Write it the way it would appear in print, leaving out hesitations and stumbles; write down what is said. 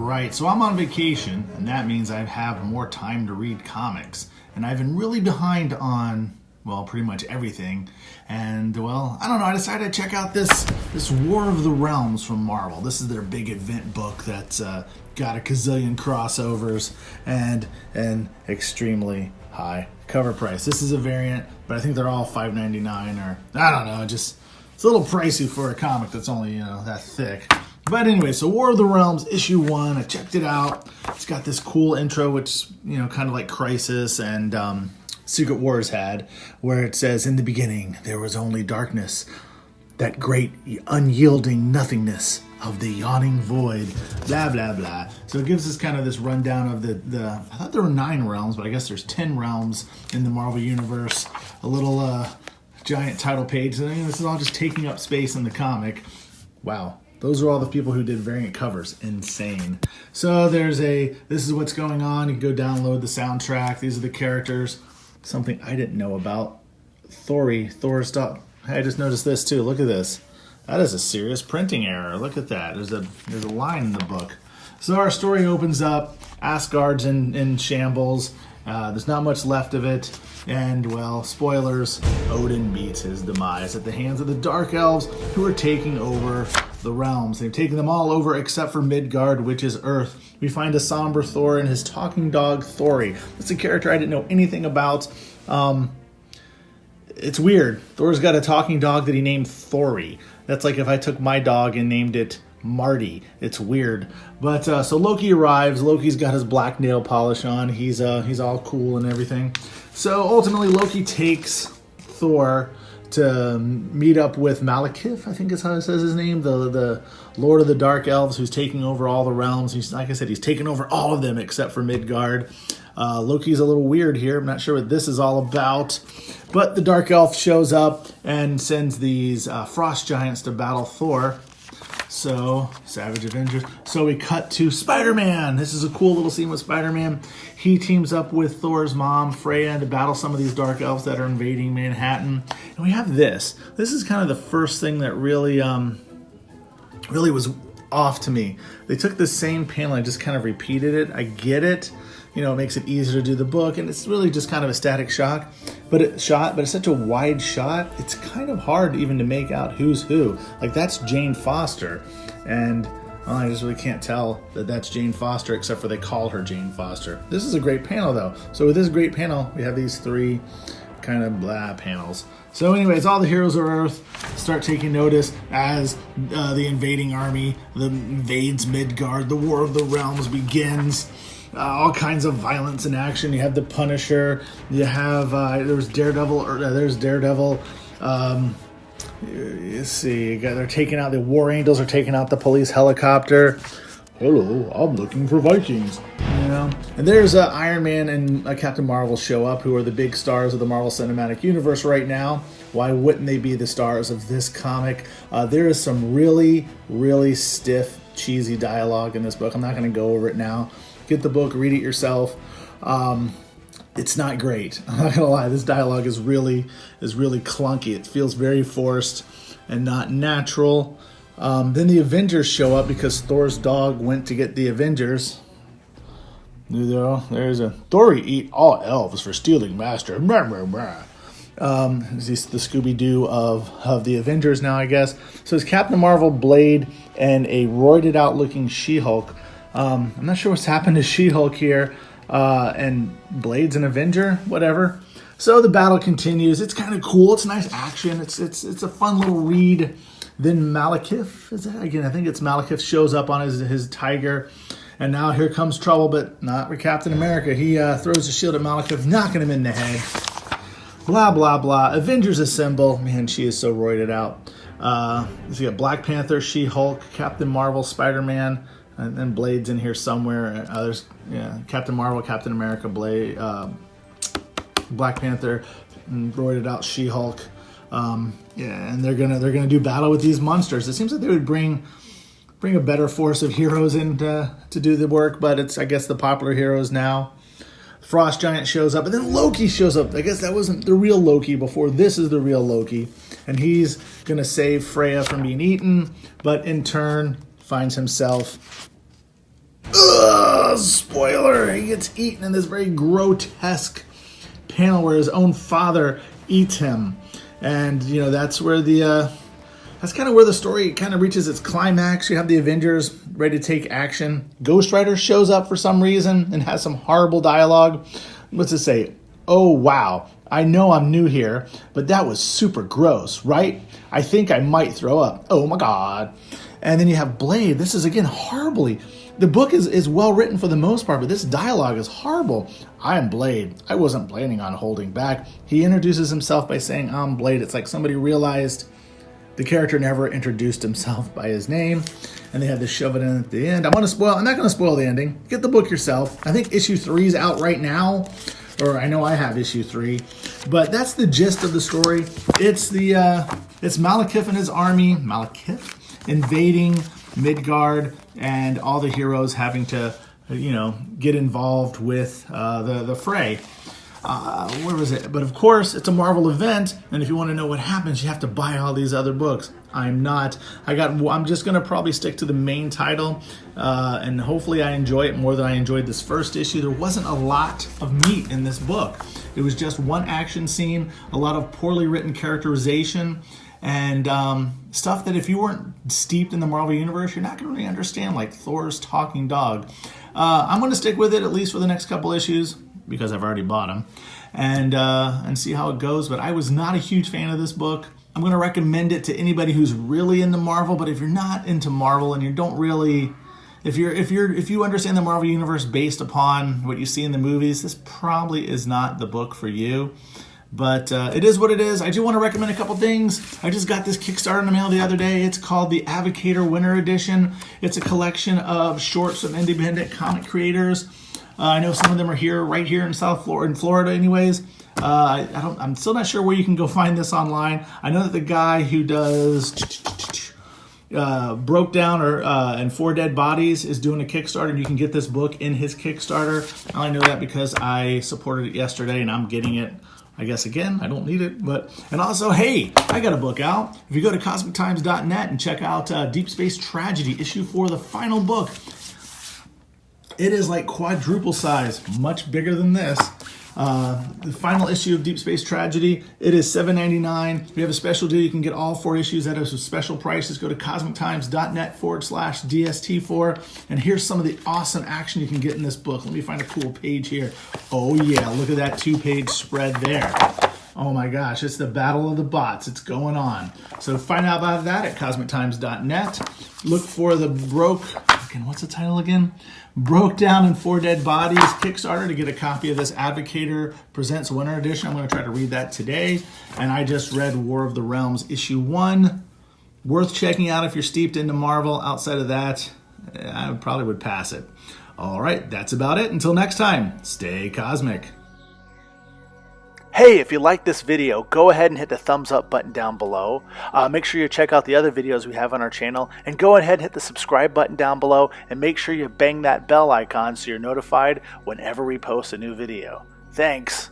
Alright, so I'm on vacation, and that means I have more time to read comics. And I've been really behind on, well, pretty much everything. And, well, I don't know, I decided to check out this War of the Realms from Marvel. This is their big event book that's got a gazillion crossovers and an extremely high cover price. This is a variant, but I think they're all $5.99 or, I don't know, just, it's a little pricey for a comic that's only, that thick. But anyway, so War of the Realms, issue 1, I checked it out. It's got this cool intro, which, kind of like Crisis and Secret Wars had, where it says, in the beginning, there was only darkness, that great unyielding nothingness of the yawning void, blah, blah, blah. So it gives us kind of this rundown of the I thought there were 9 realms, but I guess there's 10 realms in the Marvel Universe. A little giant title page. And this is all just taking up space in the comic. Wow. Those are all the people who did variant covers. Insane. So this is what's going on. You can go download the soundtrack. These are the characters. Something I didn't know about. Thor's dog. Hey, I just noticed this too. Look at this. That is a serious printing error. Look at that. There's a line in the book. So our story opens up. Asgard's in shambles. There's not much left of it. And, well, spoilers, Odin meets his demise at the hands of the Dark Elves who are taking over the realms. They've taken them all over except for Midgard, which is Earth. We find a somber Thor and his talking dog, Thori. That's a character I didn't know anything about. It's weird. Thor's got a talking dog that he named Thori. That's like if I took my dog and named it Marty. It's weird. But so Loki arrives. Loki's got his black nail polish on. He's all cool and everything. So ultimately Loki takes Thor to meet up with Malekith, I think is how it says his name, the Lord of the Dark Elves who's taking over all the realms. He's, like I said, he's taken over all of them except for Midgard. Loki's a little weird here. I'm not sure what this is all about. But the Dark Elf shows up and sends these frost giants to battle Thor. So, Savage Avengers. So we cut to Spider-Man. This is a cool little scene with Spider-Man. He teams up with Thor's mom, Freya, to battle some of these Dark Elves that are invading Manhattan. And we have this. This is kind of the first thing that really was off to me. They took the same panel and just kind of repeated it. I get it. It makes it easier to do the book, and it's really just kind of a static shot. But it's such a wide shot, it's kind of hard even to make out who's who. Like, that's Jane Foster, and I just really can't tell that that's Jane Foster, except for they call her Jane Foster. This is a great panel, though. So with this great panel, we have these 3 kind of blah panels. So anyways, all the heroes of Earth start taking notice as the invading army invades Midgard. The War of the Realms begins. All kinds of violence and action. You have the Punisher. You have there's Daredevil. You see, they're taking out the War Angels. Are taking out the police helicopter. Hello, I'm looking for Vikings. And there's Iron Man and Captain Marvel show up, who are the big stars of the Marvel Cinematic Universe right now. Why wouldn't they be the stars of this comic? There is some really, really stiff, cheesy dialogue in this book. I'm not going to go over it now. Get the book, read it yourself. It's not great. I'm not gonna lie. This dialogue is really clunky. It feels very forced and not natural. Then the Avengers show up because Thor's dog went to get the Avengers. There's a Thori eat all elves for stealing master. He's the Scooby-Doo of the Avengers now, I guess. So it's Captain Marvel, Blade, and a roided out looking She-Hulk. I'm not sure what's happened to She-Hulk here, and Blade's an Avenger, whatever. So the battle continues. It's kind of cool. It's nice action. It's a fun little read. Then Malekith, I think it's Malekith, shows up on his tiger, and now here comes trouble, but not for Captain America. He throws a shield at Malekith, knocking him in the head. Blah, blah, blah. Avengers assemble. Man, she is so roided out. So you got Black Panther, She-Hulk, Captain Marvel, Spider-Man, and then Blade's in here somewhere. There's Captain Marvel, Captain America, Blade, Black Panther, and roided out She-Hulk. And they're gonna do battle with these monsters. It seems like they would bring a better force of heroes in to do the work, but it's, I guess, the popular heroes now. Frost Giant shows up, and then Loki shows up. I guess that wasn't the real Loki before. This is the real Loki, and he's gonna save Freya from being eaten, but in turn finds himself Ugh, spoiler! He gets eaten in this very grotesque panel where his own father eats him. And, you know, that's where that's kind of where the story kind of reaches its climax. You have the Avengers ready to take action. Ghost Rider shows up for some reason and has some horrible dialogue. What's it say? Oh, wow. I know I'm new here, but that was super gross, right? I think I might throw up. Oh, my God. And then you have Blade. This is, again, horribly. The book is well written for the most part, but this dialogue is horrible. I am Blade. I wasn't planning on holding back. He introduces himself by saying, I'm Blade. It's like somebody realized the character never introduced himself by his name, and they had to shove it in at the end. I'm not going to spoil the ending. Get the book yourself. I think issue 3 is out right now, or I know I have issue 3. But that's the gist of the story. It's Malekith and his army, invading Midgard, and all the heroes having to, get involved with the fray. Where was it? But of course, it's a Marvel event, and if you want to know what happens, you have to buy all these other books. I'm just going to probably stick to the main title, and hopefully I enjoy it more than I enjoyed this first issue. There wasn't a lot of meat in this book. It was just one action scene, a lot of poorly written characterization, and stuff that if you weren't steeped in the Marvel Universe, you're not going to really understand, like Thor's talking dog. I'm going to stick with it at least for the next couple issues, because I've already bought them, and see how it goes. But I was not a huge fan of this book. I'm going to recommend it to anybody who's really into Marvel, but if you're not into Marvel and you don't really, if you understand the Marvel Universe based upon what you see in the movies, this probably is not the book for you. But it is what it is. I do want to recommend a couple things. I just got this Kickstarter in the mail the other day. It's called the Avocator Winter Edition. It's a collection of shorts from independent comic creators. I know some of them are right here in Florida anyways. I'm still not sure where you can go find this online. I know that the guy who does Broke Down and Four Dead Bodies is doing a Kickstarter, and you can get this book in his Kickstarter. I know that because I supported it yesterday, and I'm getting it. I guess, again, I don't need it. And also, hey, I got a book out. If you go to cosmictimes.net and check out Deep Space Tragedy, issue 4, the final book, it is like quadruple size, much bigger than this. The final issue of Deep Space Tragedy, it is $7.99. We have a special deal. You can get all 4 issues at a special prices. Go to cosmictimes.net/DST4. And here's some of the awesome action you can get in this book. Let me find a cool page here. Oh yeah, look at that 2-page spread there. Oh my gosh, it's the Battle of the Bots. It's going on. So find out about that at cosmictimes.net. Look for the what's the title again? Broke Down and Four Dead Bodies Kickstarter to get a copy of this Avocator Presents Winter Edition. I'm going to try to read that today. And I just read War of the Realms issue 1. Worth checking out if you're steeped into Marvel. Outside of that, I probably would pass it. All right, that's about it. Until next time, stay cosmic. Hey, if you like this video, go ahead and hit the thumbs up button down below. Make sure you check out the other videos we have on our channel, and go ahead and hit the subscribe button down below, and make sure you bang that bell icon so you're notified whenever we post a new video. Thanks.